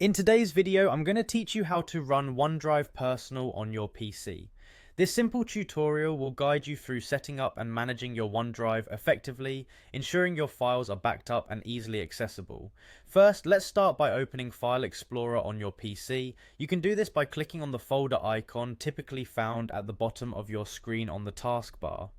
In today's video, I'm going to teach you how to run OneDrive Personal on your PC. This simple tutorial will guide you through setting up and managing your OneDrive effectively, ensuring your files are backed up and easily accessible. First, let's start by opening File Explorer on your PC. You can do this by clicking on the folder icon typically found at the bottom of your screen on the taskbar.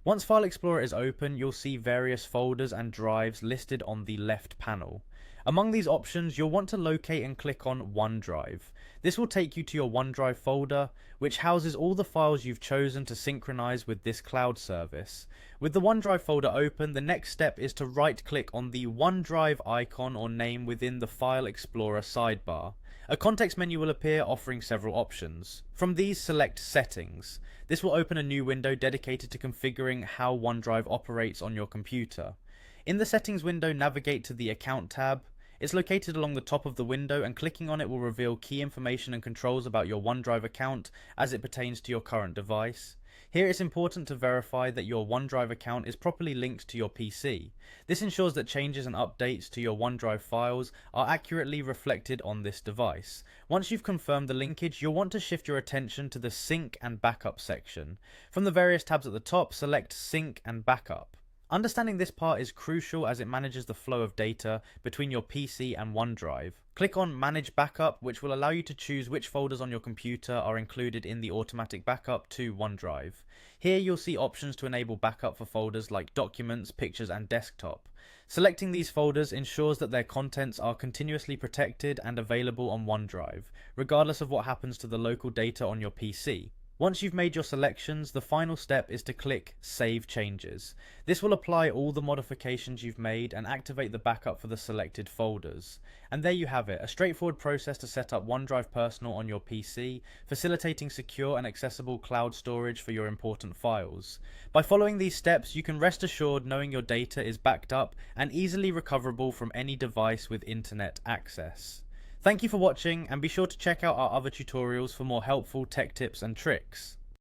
Once File Explorer is open, you'll see various folders and drives listed on the left panel. Among these options, you'll want to locate and click on OneDrive. This will take you to your OneDrive folder, which houses all the files you've chosen to synchronize with this cloud service. With the OneDrive folder open, the next step is to right-click on the OneDrive icon or name within the File Explorer sidebar. A context menu will appear offering several options. From these, select Settings. This will open a new window dedicated to configuring how OneDrive operates on your computer. In the Settings window, navigate to the Account tab. It's located along the top of the window, and clicking on it will reveal key information and controls about your OneDrive account as it pertains to your current device. Here it's important to verify that your OneDrive account is properly linked to your PC. This ensures that changes and updates to your OneDrive files are accurately reflected on this device. Once you've confirmed the linkage, you'll want to shift your attention to the Sync and Backup section. From the various tabs at the top, select Sync and Backup. Understanding this part is crucial as it manages the flow of data between your PC and OneDrive. Click on Manage Backup, which will allow you to choose which folders on your computer are included in the automatic backup to OneDrive. Here you'll see options to enable backup for folders like Documents, Pictures and Desktop. Selecting these folders ensures that their contents are continuously protected and available on OneDrive, regardless of what happens to the local data on your PC. Once you've made your selections, the final step is to click Save Changes. This will apply all the modifications you've made and activate the backup for the selected folders. And there you have it, a straightforward process to set up OneDrive Personal on your PC, facilitating secure and accessible cloud storage for your important files. By following these steps, you can rest assured knowing your data is backed up and easily recoverable from any device with internet access. Thank you for watching, and be sure to check out our other tutorials for more helpful tech tips and tricks.